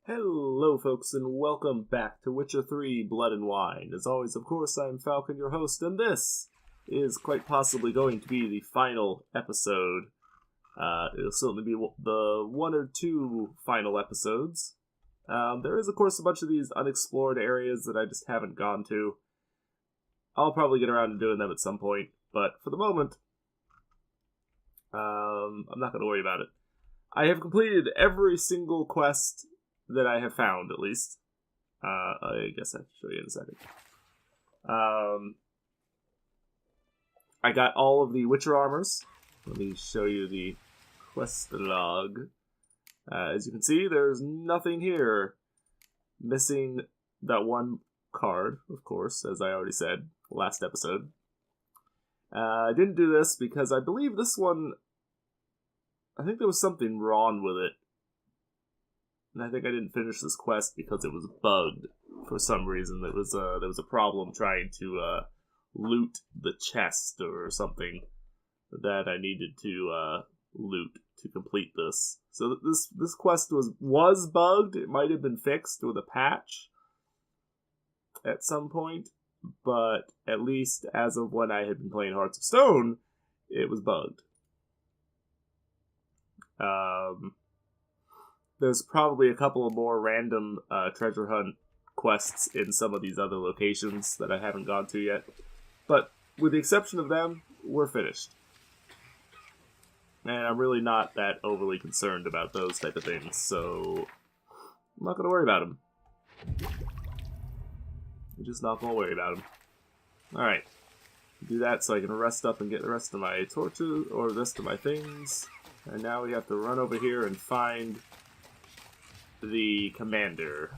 Hello, folks, and welcome back to Witcher 3 Blood and Wine. As always, of course, I'm Falcon, your host, and this is quite possibly going to be the final episode. It'll certainly be the one or two final episodes. There is, of course, a bunch of these unexplored areas that I just haven't gone to. I'll probably get around to doing them at some point, but for the moment, I'm not going to worry about it. I have completed every single quest that I have found, at least. I guess I can show you in a second. I got all of the Witcher armors. Let me show you the quest log. As you can see, there's nothing here. Missing that one card, of course, as I already said last episode. I didn't do this because I believe this one, I think there was something wrong with it. And I think I didn't finish this quest because it was bugged for some reason. There was a problem trying to loot the chest or something that I needed to loot to complete this. So this quest was bugged. It might have been fixed with a patch at some point, but at least as of when I had been playing Hearts of Stone, it was bugged. There's probably a couple of more random treasure hunt quests in some of these other locations that I haven't gone to yet. But with the exception of them, we're finished. And I'm really not that overly concerned about those type of things, so I'm not going to worry about them. I'm just not going to worry about them. Alright. Do that so I can rest up and get the rest of my torches, or the rest of my things. And now we have to run over here and find the commander.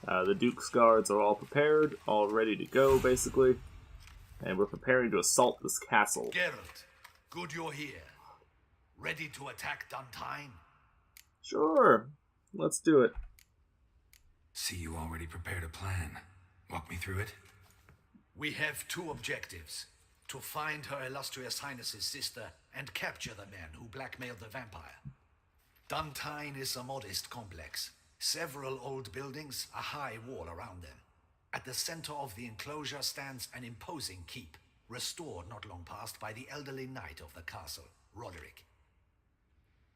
The Duke's guards are all prepared, all ready to go, basically. And we're preparing to assault this castle. Geralt, good you're here. Ready to attack Duntine? Sure, let's do it. See, you already prepared a plan. Walk me through it. We have two objectives. To find Her Illustrious Highness's sister and capture the man who blackmailed the vampire. Duntine is a modest complex. Several old buildings, a high wall around them. At the center of the enclosure stands an imposing keep, restored not long past by the elderly knight of the castle, Roderick.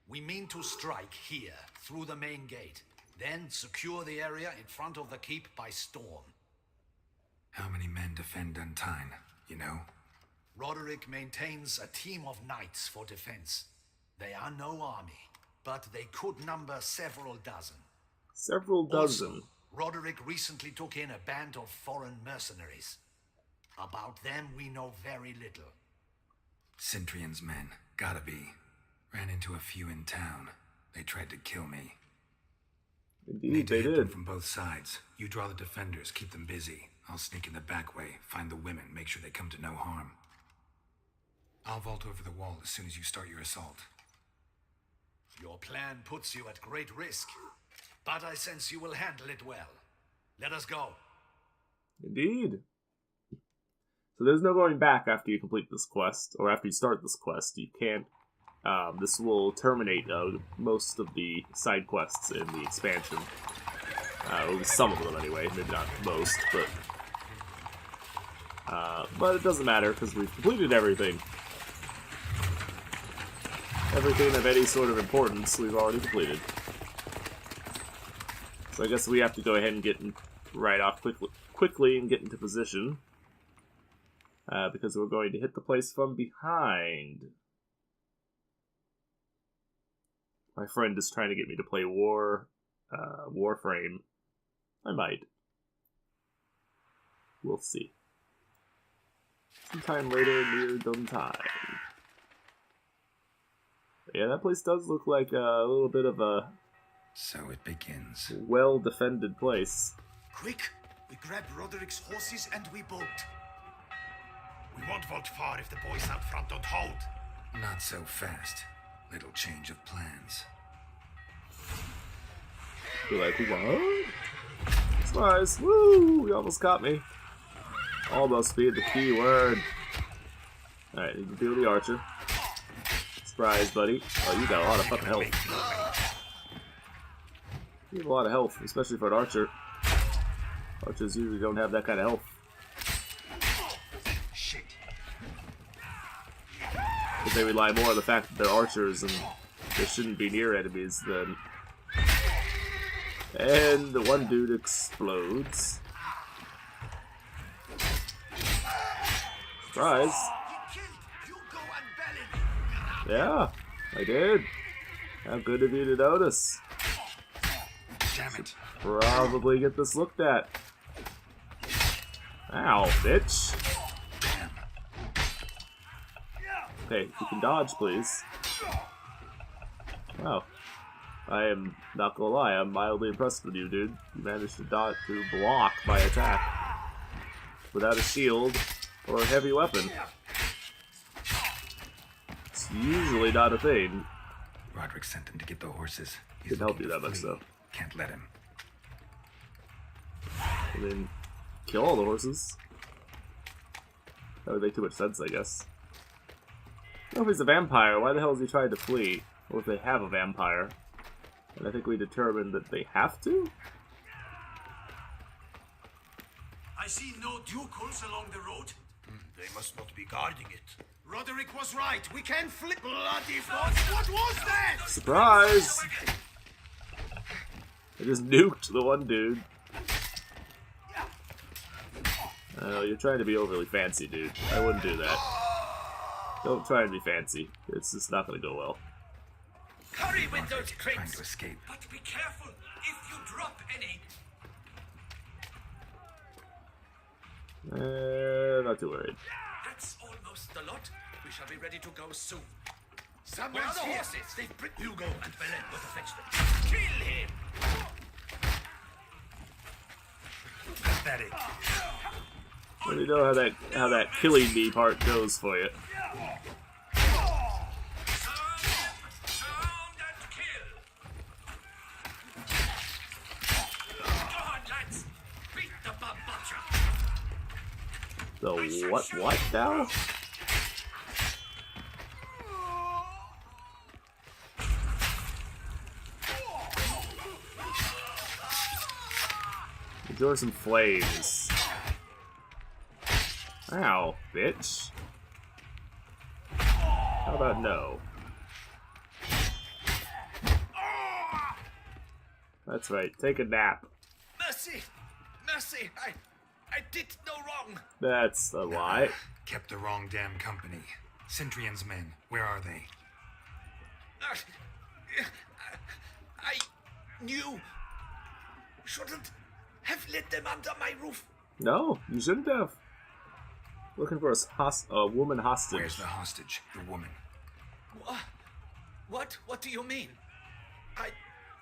We mean to strike here, through the main gate, then secure the area in front of the keep by storm. How many men defend Duntine, you know? Roderick maintains a team of knights for defense. They are no army, but they could number several dozen. Several dozen. Also, Roderick recently took in a band of foreign mercenaries. About them we know very little. Cintrian's men, gotta be. Ran into a few in town. They tried to kill me. Indeed, they hit them did. from both sides. You draw the defenders, keep them busy. I'll sneak in the back way, find the women, make sure they come to no harm. I'll vault over the wall as soon as you start your assault. Your plan puts you at great risk, but I sense you will handle it well. Let us go. Indeed. So there's no going back after you complete this quest, or after you start this quest. You can't. This will terminate most of the side quests in the expansion. At least some of them, anyway. Maybe not most, but it doesn't matter because we've completed everything. Everything of any sort of importance we've already completed. So I guess we have to go ahead and get right off quickly and get into position. Because we're going to hit the place from behind. My friend is trying to get me to play Warframe. I might. We'll see. Sometime later near Duntine. Yeah, that place does look like a little bit of a... So it begins. Well-defended place. Quick! We grab Roderick's horses and we bolt. We won't vault far if the boys out front don't hold. Not so fast. Little change of plans. You're like, what? Surprise! Woo! You almost caught me. Almost be the key word. Alright, need to deal with the archer. Surprise, buddy. Oh, you got a lot of fucking health. You have a lot of health, especially for an archer. Archers usually don't have that kind of health. Shit. But they rely more on the fact that they're archers and they shouldn't be near enemies than... And the one dude explodes. Surprise. Yeah, I did. How good of you to notice. Damn it. Probably get this looked at. Ow, bitch. Okay, you can dodge, please. Wow. I am not gonna lie, I'm mildly impressed with you, dude. You managed to block my attack without a shield or a heavy weapon. It's usually not a thing. Roderick sent him to get the horses. Didn't help you that much, though. Can't let him. I mean, kill all the horses. That would make too much sense, I guess. I don't know if he's a vampire. Why the hell is he trying to flee? Or if they have a vampire. And I think we determined that they have to? I see no ducals along the road. They must not be guarding it. Roderick was right. We can flip. Bloody fuck! What was that? Surprise! I just nuked the one dude. You're trying to be overly fancy, dude. I wouldn't do that. Don't try and be fancy. It's just not gonna go well. Hurry with those Trying crates! to escape. But be careful if you drop any. Not too worried. That's almost the lot. We shall be ready to go soon. Where are Someone's the here. horses? They've Hugo and Belen go to fetch them. Kill him! Pathetic. Let me know how that killing me part goes for you. Surround and kill! Go on, lads! Beat the butcher! The what now? Enjoy some flames. Ow, bitch. How about no? That's right, take a nap. Mercy! Mercy! I did no wrong! That's a lie. Kept the wrong damn company. Centrion's men, where are they? I knew. Shouldn't have let them under my roof. No, you shouldn't have. Looking for a woman hostage. Where's the hostage? The woman. What? What do you mean? I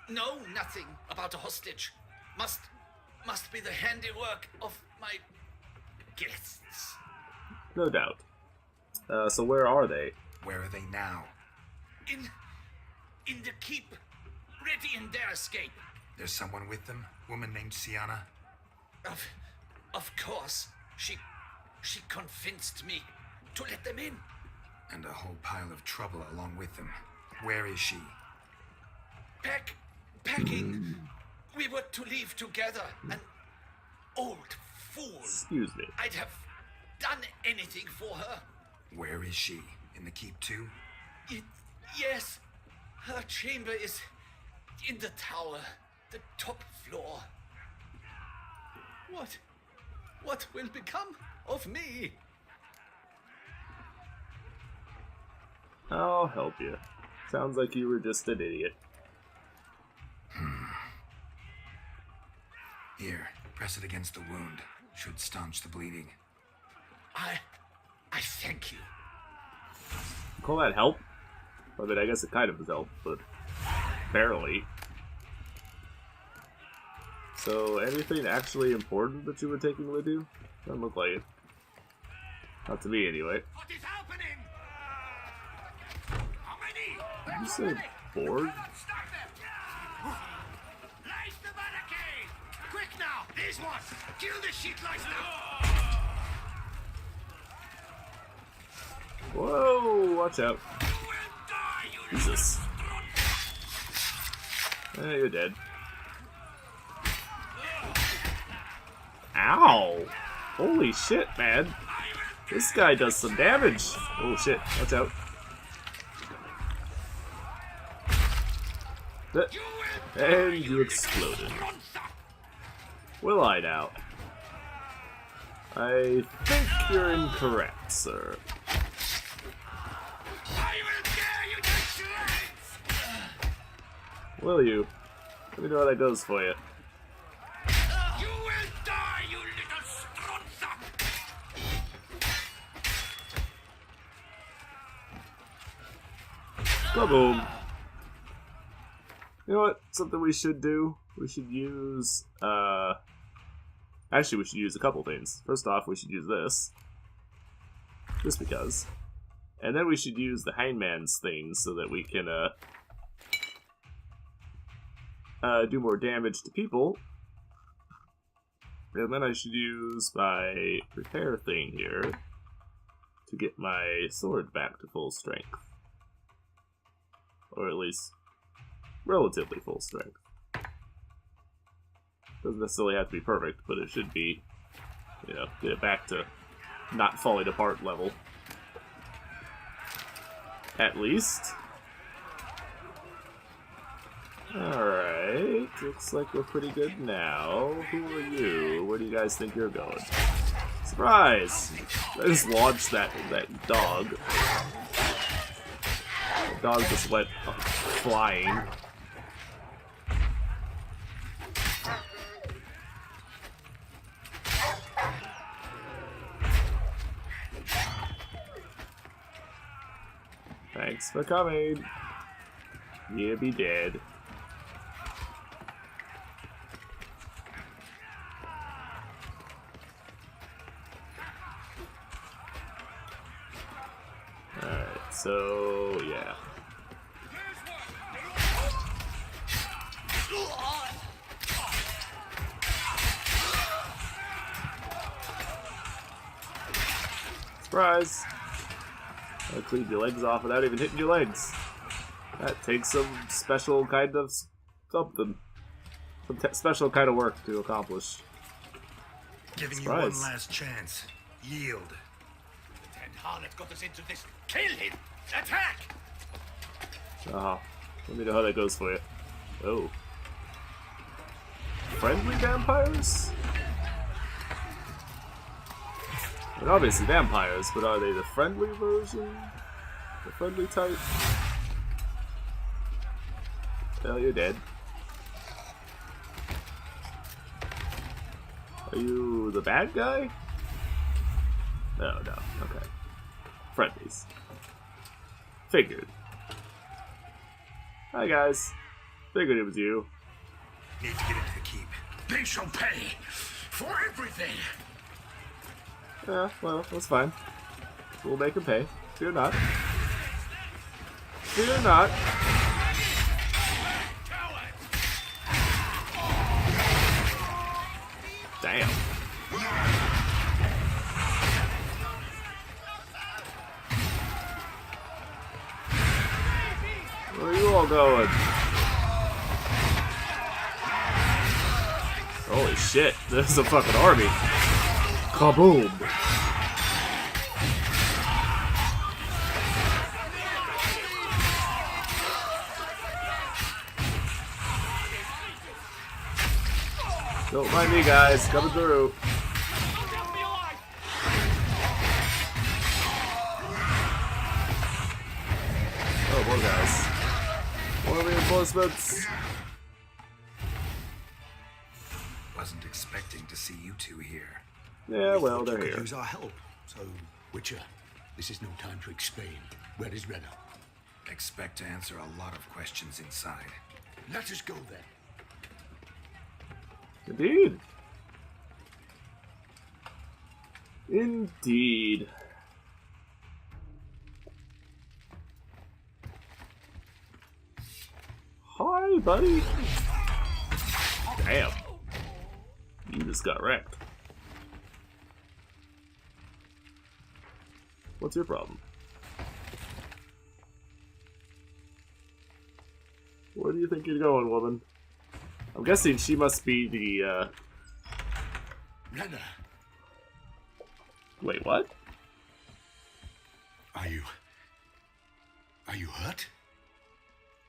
know nothing about a hostage. Must be the handiwork of my guests. No doubt. So where are they? Where are they now? In the keep, ready in their escape. There's someone with them? Woman named Sienna? Of course. She convinced me to let them in. And a whole pile of trouble along with them. Where is she? Packing. We were to leave together. An old fool. Excuse me. I'd have done anything for her. Where is she? In the keep too? Yes. Her chamber is in the tower. The top floor. What will become of me? I'll help you. Sounds like you were just an idiot. Here, press it against the wound. Should staunch the bleeding. I thank you. Call that help? I mean, I guess it kind of is help, but barely. So, anything actually important that you were taking with you? Doesn't look like it. Not to me, anyway. What is happening? How many? Did you say bored? Stop them! Place the barricade! Quick now! This one! Kill the shit lights now! Whoa, watch out. You will die, you Jesus. You're dead. Ow! Holy shit, man. This guy does some damage. Oh shit, watch out. And you exploded. Will I now? I think you're incorrect, sir. Will you? Let me know how that goes for you. You will die, you little strunza! Kaboom! You know what? Something we should do? We should use, actually, we should use a couple things. First off, we should use this. Just because. And then we should use the Hangman's thing so that we can, do more damage to people. And then I should use my repair thing here to get my sword back to full strength. Or at least relatively full strength. Doesn't necessarily have to be perfect, but it should be, you know, get it back to not falling apart level. At least. Alright, looks like we're pretty good now. Who are you? Where do you guys think you're going? Surprise! I just launched that dog. The dog just went flying. Thanks for coming. You'll be dead. Alright, so yeah. Surprise! I'll cleave your legs off without even hitting your legs. That takes some special kind of something. Some special kind of work to accomplish. Giving Surprise. you one last chance. Yield. And Harlot got us into this. Kill him! Attack! Let me know how that goes for you. Oh. Friendly vampires? I mean, obviously vampires, but are they the friendly version? The friendly type? Well, you're dead. Are you the bad guy? No, no. Okay. Friendlies. Figured. Hi, guys. Figured it was you. Need to get into the keep. They shall pay for everything! Yeah, well, that's fine. We'll make him pay. Fear not. Fear not. Damn. Where are you all going? Holy shit, this is a fucking army. Kaboom! Don't mind me, guys. Coming through. Oh, more guys. More reinforcements. Wasn't expecting to see you two here. Yeah, well, they're You could here. use our help. So, Witcher, this is no time to explain. Where is Renner? Expect to answer a lot of questions inside. Let us go then. Indeed. Indeed. Hi, buddy. Damn. You just got wrecked. What's your problem? Where do you think you're going, woman? I'm guessing she must be the Renna, Wait, what? are you hurt?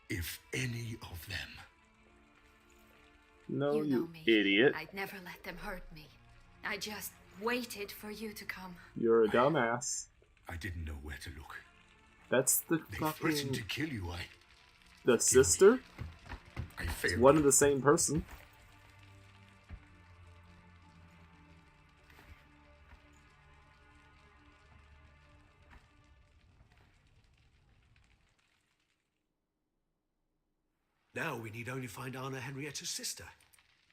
If any of them. No, You know you me. idiot. I'd never let them hurt me. I just waited for you to come. You're a dumbass. I didn't know where to look. That's the They threatened to fucking... kill you. The sister? I It's failed. one and the same person. Now we need only find Anna Henrietta's sister.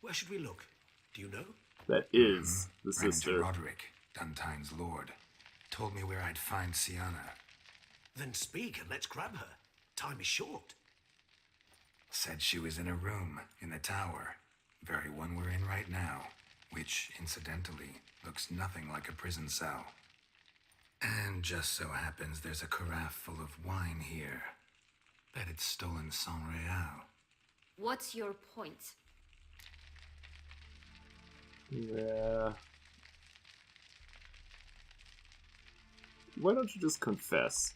Where should we look? Do you know? That is the Ran into sister. Roderick, Duntine's lord. Told me where I'd find Sienna. Then speak and let's grab her. Time is short. Said she was in a room in the tower. Very one we're in right now. Which, incidentally, looks nothing like a prison cell. And just so happens there's a carafe full of wine here. Bet it's stolen San Real. What's your point? Yeah. Why don't you just confess?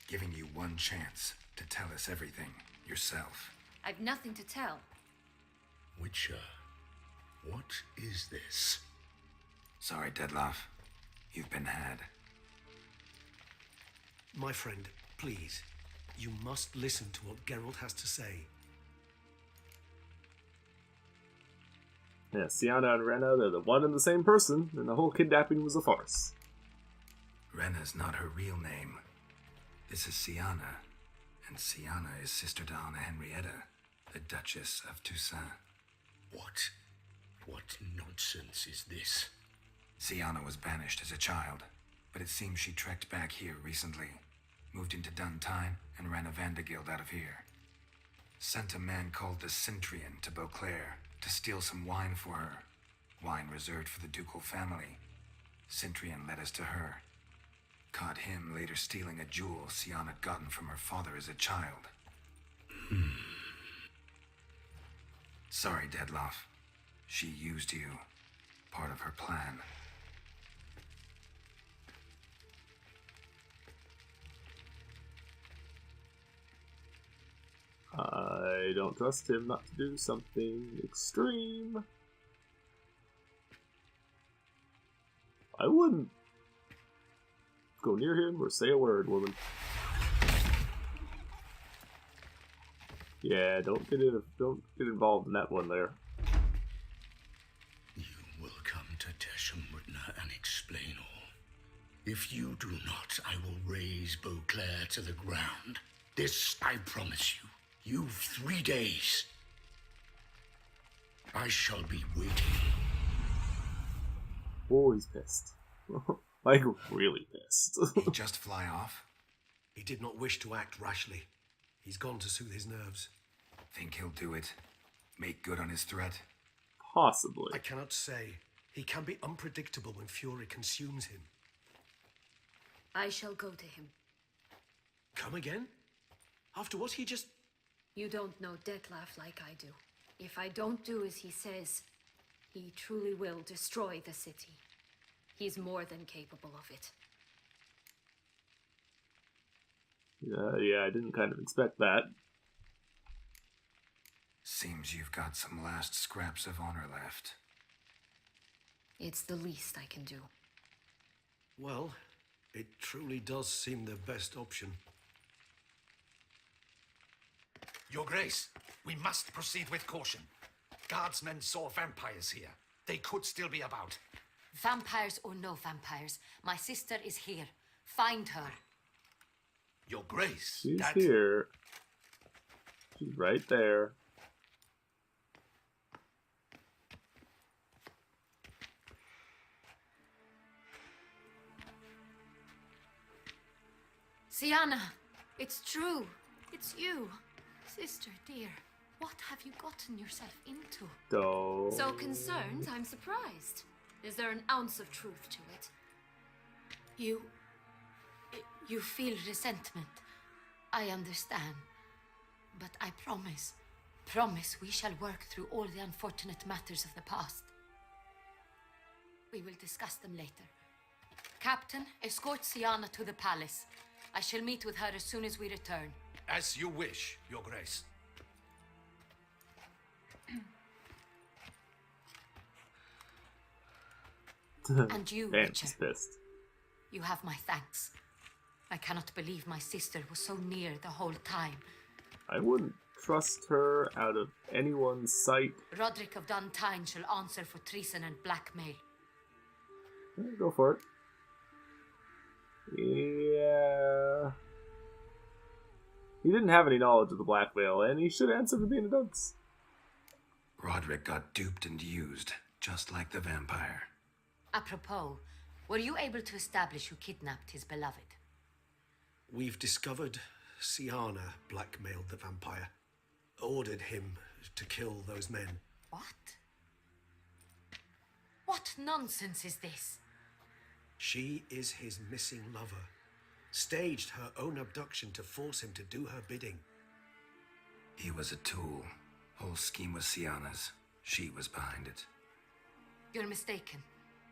Giving you one chance to tell us everything yourself. I've nothing to tell. Witcher, what is this? Sorry, Deadloff. You've been had. My friend, please. You must listen to what Geralt has to say. Yeah, Sienna and Rena, they're the one and the same person, and the whole kidnapping was a farce. Rena's not her real name. This is Sienna, and Sienna is sister to Anna Henrietta, the Duchess of Toussaint. What nonsense is this? Sienna was banished as a child, but it seems she trekked back here recently. Moved into Duntine and ran a Vandergild out of here. Sent a man called the Centrian to Beauclair to steal some wine for her. Wine reserved for the ducal family. Centrian led us to her. Caught him later stealing a jewel Sienna had gotten from her father as a child. Sorry, Deadloff. She used you. Part of her plan. I don't trust him not to do something extreme. I wouldn't go near him or say a word, woman. Yeah, don't get involved in that one there. You will come to Teshumrudna and explain all. If you do not, I will raise Beauclair to the ground. This I promise you. You've 3 days. I shall be waiting. Oh, he's pissed. Like, really pissed. He'd just fly off? He did not wish to act rashly. He's gone to soothe his nerves. Think he'll do it? Make good on his threat? Possibly. I cannot say. He can be unpredictable when fury consumes him. I shall go to him. Come again? After what he just... You don't know Detlef like I do. If I don't do as he says, he truly will destroy the city. He's more than capable of it. Yeah, I didn't kind of expect that. Seems you've got some last scraps of honor left. It's the least I can do. Well, it truly does seem the best option. Your Grace, we must proceed with caution. Guardsmen saw vampires here. They could still be about. Vampires or no vampires, my sister is here. Find her. Your Grace, She's that... here. She's right there. Sienna, it's true. It's you. Sister, dear, what have you gotten yourself into? Don't. So concerned, I'm surprised. Is there an ounce of truth to it? You feel resentment. I understand. But I promise we shall work through all the unfortunate matters of the past. We will discuss them later. Captain, escort Sienna to the palace. I shall meet with her as soon as we return. As you wish, Your Grace. And you, Man, Witcher, she's pissed. you have my thanks. I cannot believe my sister was so near the whole time. I wouldn't trust her out of anyone's sight. Roderick of Duntine shall answer for treason and blackmail. Go for it. Yeah. He didn't have any knowledge of the blackmail, and he should answer for being a dunce. Roderick got duped and used, just like the vampire. Apropos, were you able to establish who kidnapped his beloved? We've discovered Sienna blackmailed the vampire. Ordered him to kill those men. What? What nonsense is this? She is his missing lover. Staged her own abduction to force him to do her bidding. He was a tool. Whole scheme was Sienna's. She was behind it. You're mistaken.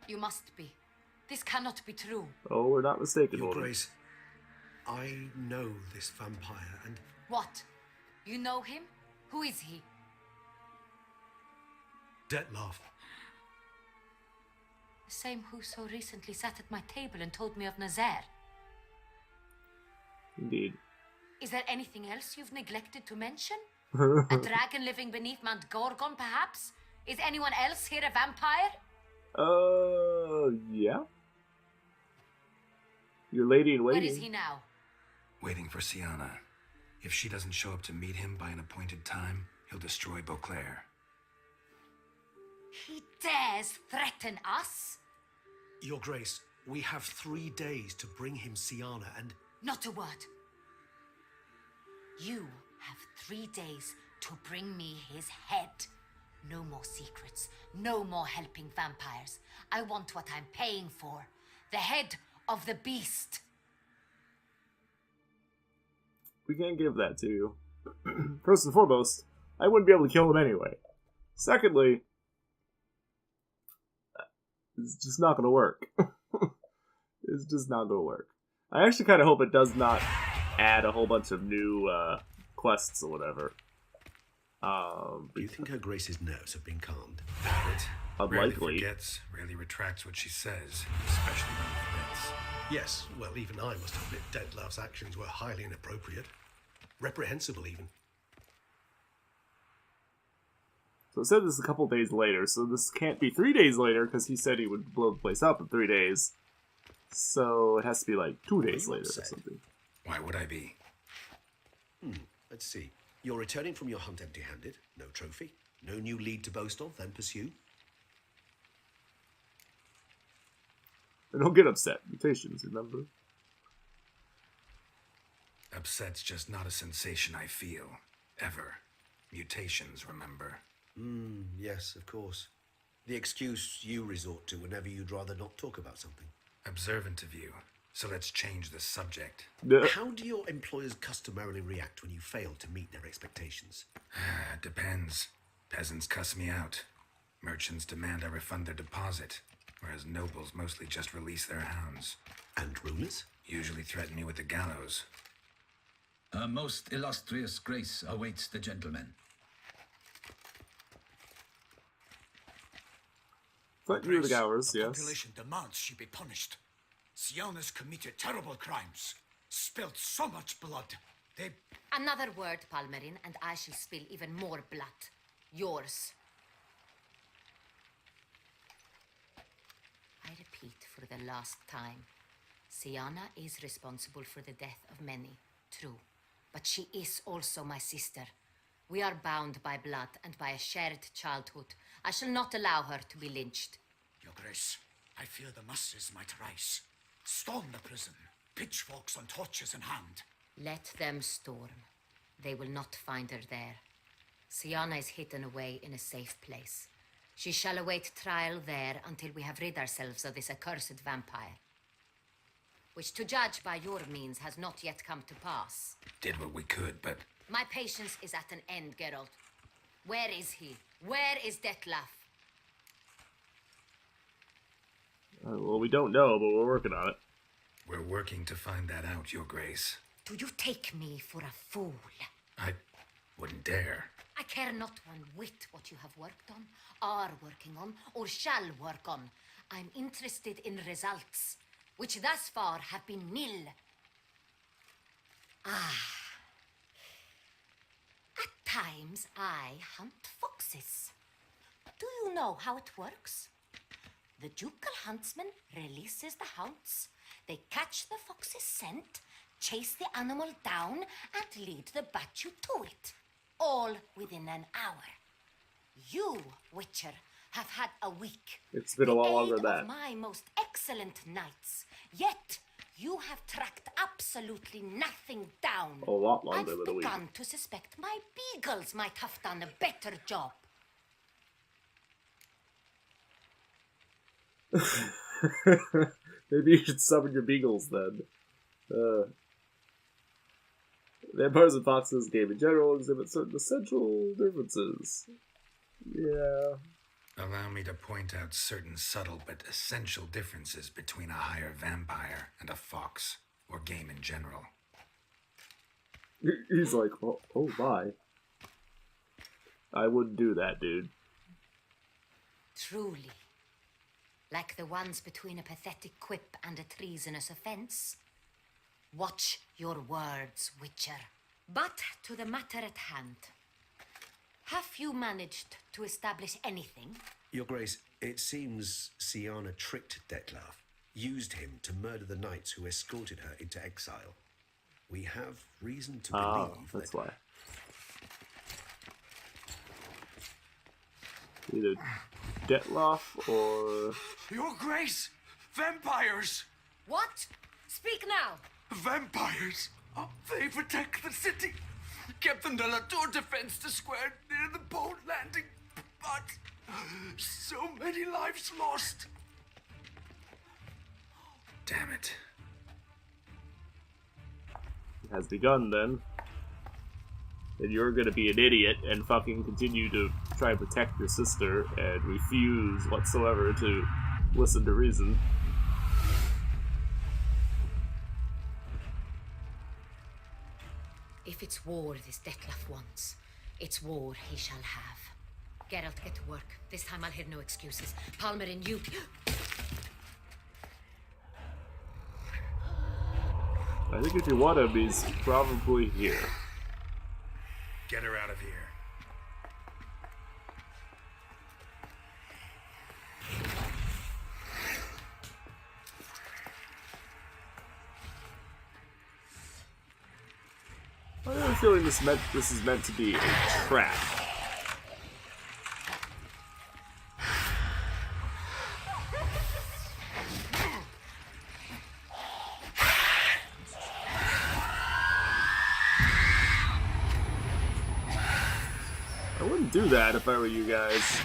You must be. This cannot be true. Oh, we're not mistaken, Your Warden. Grace, I know this vampire and... What? You know him? Who is he? Dettlaff. The same who so recently sat at my table and told me of Nazaire. Indeed. Is there anything else you've neglected to mention? A dragon living beneath Mount Gorgon, perhaps? Is anyone else here a vampire? Yeah. Your lady in waiting. Where is he now? Waiting for Sienna. If she doesn't show up to meet him by an appointed time, he'll destroy Beauclair. He dares threaten us? Your Grace, we have 3 days to bring him Sienna and... Not a word. You have 3 days to bring me his head. No more secrets. No more helping vampires. I want what I'm paying for. The head of the beast. We can't give that to you. First and foremost, I wouldn't be able to kill him anyway. Secondly, it's just not going to work. It's just not going to work. I actually kind of hope it does not add a whole bunch of new quests or whatever. Do you think Her Grace's nerves have been calmed? Rarely Unlikely. forgets, rarely retracts what she says, especially when forgets. Yes, well, even I must admit Dettlaff's actions were highly inappropriate. Reprehensible, even. So it said this a couple days later, so this can't be 3 days later, because he said he would blow the place up in 3 days. So it has to be like 2 days later or something. Why would I be? Let's see. You're returning from your hunt empty-handed. No trophy. No new lead to boast of, then pursue. And don't get upset. Mutations, remember? Upset's just not a sensation I feel. Ever. Mutations, remember? Yes, of course. The excuse you resort to whenever you'd rather not talk about something. Observant of you. So let's change the subject. How do your employers customarily react when you fail to meet their expectations? Depends. Peasants cuss me out. Merchants demand I refund their deposit, whereas nobles mostly just release their hounds. And rulers? Usually threaten me with the gallows. Her most illustrious grace awaits the gentleman. But you the Gowers, the yes. population demands she be punished. Sienna's committed terrible crimes, spilt so much blood. They... Another word, Palmerin, and I shall spill even more blood. Yours. I repeat for the last time. Sienna is responsible for the death of many, true. But she is also my sister. We are bound by blood and by a shared childhood. I shall not allow her to be lynched. Your Grace, I fear the masses might rise. Storm the prison, pitchforks and torches in hand. Let them storm. They will not find her there. Sienna is hidden away in a safe place. She shall await trial there until we have rid ourselves of this accursed vampire. Which, to judge by your means, has not yet come to pass. Did what we could, but My patience is at an end, Geralt. Where is he? Where is Dettlaff? Well, we don't know, but we're working on it. We're working to find that out, Your Grace. Do you take me for a fool? I wouldn't dare. I care not one whit what you have worked on, are working on, or shall work on. I'm interested in results, which thus far have been nil. At times, I hunt foxes. Do you know how it works? The ducal huntsman releases the hounds. They catch the fox's scent, chase the animal down, and lead the battue to it. All within an hour. You, Witcher, have had a week. It's been a lot longer The than aid that. of my most excellent knights. Yet, you have tracked absolutely nothing down. A lot longer I've than a week. begun to suspect my beagles might have done a better job. Maybe you should summon your beagles then. Vampires and foxes, game in general, exhibit certain essential differences. Yeah. Allow me to point out certain subtle but essential differences between a higher vampire and a fox, or game in general. He's like, oh my. I wouldn't do that, dude. Truly. Like the ones between a pathetic quip and a treasonous offense. Watch your words, Witcher. But to the matter at hand. Have you managed to establish anything? Your Grace, it seems Siana tricked Detlaf, used him to murder the knights who escorted her into exile. We have reason to believe that's that... why. Either Detloff or... Your Grace! Vampires! What? Speak now! Vampires! They protect the city! Captain de la Tour defends the square near the boat landing, but so many lives lost. Damn it. It has begun then. And you're gonna be an idiot and fucking continue to try and protect your sister and refuse whatsoever to listen to reason. If it's war this Detlef wants, it's war he shall have. Geralt, get to work. This time I'll hear no excuses. Palmer and you... I think if you want him, he's probably here. Get her out of here. I have a feeling this is meant to be a trap. I wouldn't do that if I were you guys.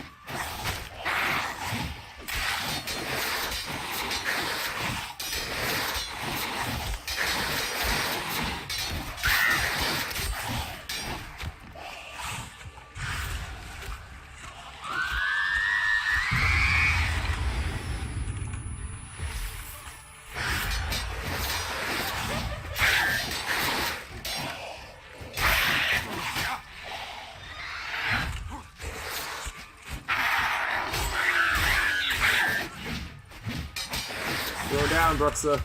Slow down, Bruxa.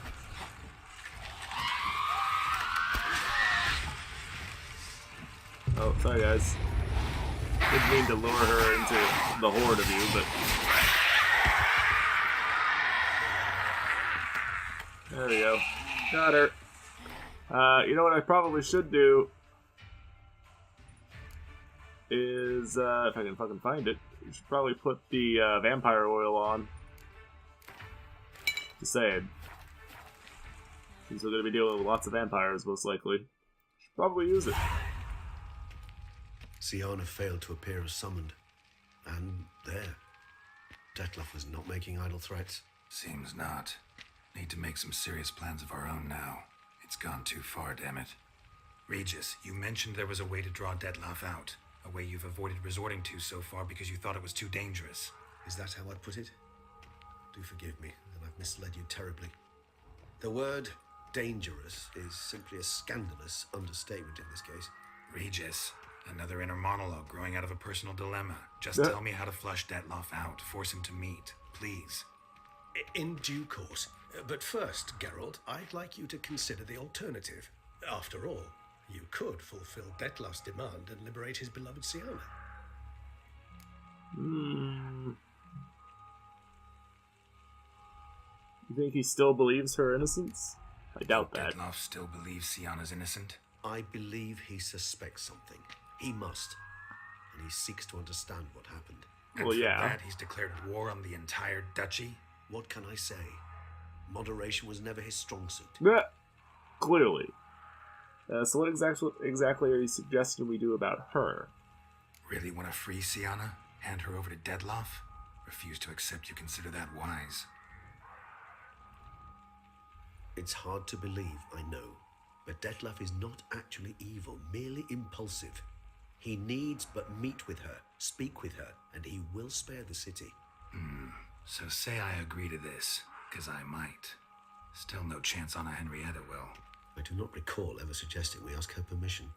Oh, sorry guys. Didn't mean to lure her into the horde of you, but... There we go. Got her. You know what I probably should do is, if I can fucking find it, you should probably put the vampire oil on. Just saying. Since we're going to be dealing with lots of vampires, most likely. Should probably use it. Siana failed to appear as summoned. And there. Detlef was not making idle threats. Seems not. Need to make some serious plans of our own now. It's gone too far, damn it. Regis, you mentioned there was a way to draw Detlef out. A way you've avoided resorting to so far because you thought it was too dangerous. Is that how I'd put it? do forgive me, and I've misled you terribly. The word dangerous is simply a scandalous understatement in this case. Regis, another inner monologue growing out of a personal dilemma. Just tell me how to flush Detloff out, force him to meet, please. In due course. But first, Geralt, I'd like you to consider the alternative. After all, you could fulfill Detloff's demand and liberate his beloved Siana. You think he still believes her innocence? I doubt that. Detloff still believes Siana's innocent? I believe he suspects something. He must. And he seeks to understand what happened. And Well, for yeah. that, he's declared war on the entire duchy? What can I say? Moderation was never his strong suit. Yeah, clearly. So what exactly are you suggesting we do about her? Really want to free Siana? Hand her over to Detloff? Refuse to accept you consider that wise. It's hard to believe, I know, but Detloff is not actually evil, merely impulsive. He needs but meet with her, speak with her, and he will spare the city. So say I agree to this, because I might. Still no chance Anna Henrietta will. I do not recall ever suggesting we ask her permission.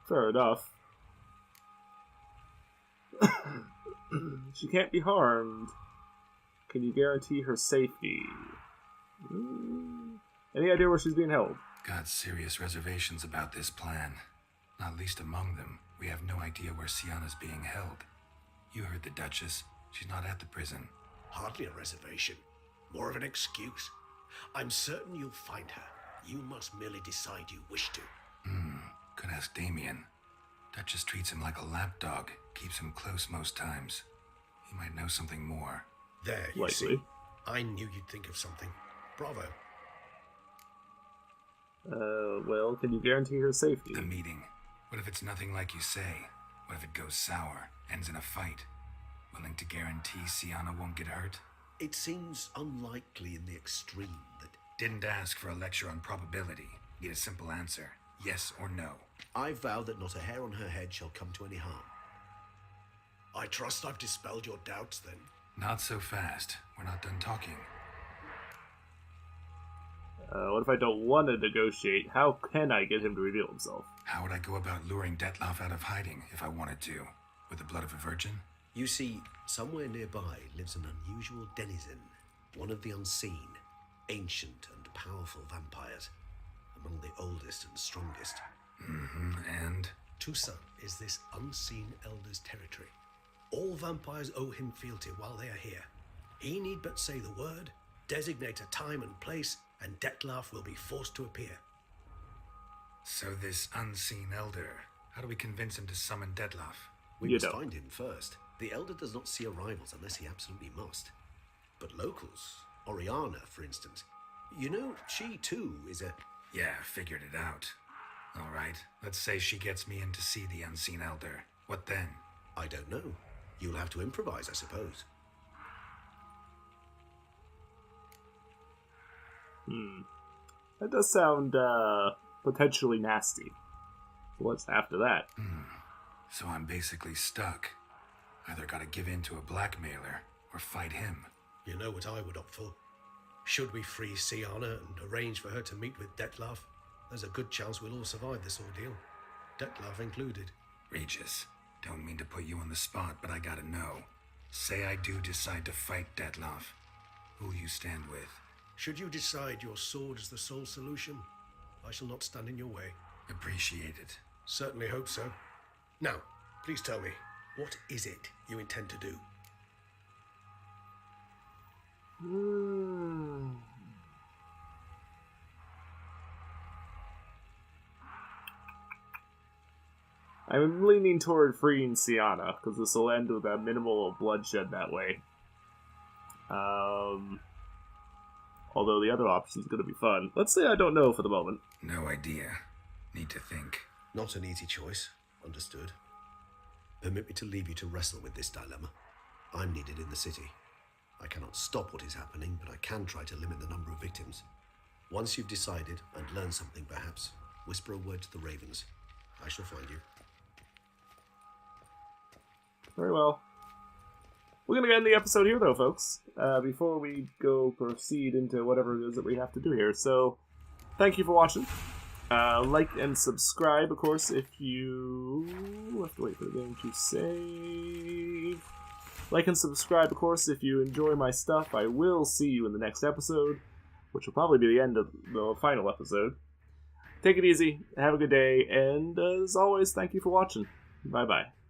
Fair enough. She can't be harmed. Can you guarantee her safety? Any idea where she's being held? Got serious reservations about this plan. Not least among them, we have no idea where Siana's being held. You heard the Duchess. She's not at the prison. Hardly a reservation. More of an excuse. I'm certain you'll find her. You must merely decide you wish to. Could ask Damien. Duchess treats him like a lapdog. Keeps him close most times. He might know something more. There, you Likely. see. I knew you'd think of something. Bravo. Well, can you guarantee her safety? The meeting. What if it's nothing like you say? What if it goes sour? Ends in a fight? Willing to guarantee Siana won't get hurt? It seems unlikely in the extreme that... Didn't ask for a lecture on probability. Need a simple answer. Yes or no. I vow that not a hair on her head shall come to any harm. I trust I've dispelled your doubts, then. Not so fast. We're not done talking. What if I don't want to negotiate? How can I get him to reveal himself? How would I go about luring Detloff out of hiding if I wanted to? With the blood of a virgin? You see, somewhere nearby lives an unusual denizen, one of the unseen, ancient and powerful vampires, among the oldest and strongest. And? Toussaint is this unseen elder's territory. All vampires owe him fealty while they are here. He need but say the word, designate a time and place, and Detloff will be forced to appear. So this unseen elder, how do we convince him to summon Detloff? We You must don't. find him first. The elder does not see arrivals unless he absolutely must. But locals, Oriana, for instance, you know, she too is a... Yeah, figured it out. All right, let's say she gets me in to see the unseen elder. What then? I don't know. You'll have to improvise, I suppose. That does sound, potentially nasty. What's after that? So I'm basically stuck. Either gotta give in to a blackmailer, or fight him. You know what I would opt for. Should we free Siana and arrange for her to meet with Detloff, there's a good chance we'll all survive this ordeal. Detloff included. Regis, don't mean to put you on the spot, but I gotta know. Say I do decide to fight Detloff. Who'll you stand with? Should you decide your sword is the sole solution, I shall not stand in your way. Appreciate it. Certainly hope so. Now, please tell me, what is it you intend to do? I'm leaning toward freeing Siana, because this will end with a minimal of bloodshed that way. Although the other option is going to be fun. Let's say I don't know for the moment. No idea. Need to think. Not an easy choice. Understood. Permit me to leave you to wrestle with this dilemma. I'm needed in the city. I cannot stop what is happening, but I can try to limit the number of victims. Once you've decided and learned something, perhaps, whisper a word to the ravens. I shall find you. Very well. We're going to end the episode here, though, folks, before we go proceed into whatever it is that we have to do here. So, thank you for watching. Like and subscribe, of course, if you have to wait for the game to save. Like and subscribe, of course, if you enjoy my stuff. I will see you in the next episode, which will probably be the end of the final episode. Take it easy, have a good day, and as always, thank you for watching. Bye-bye.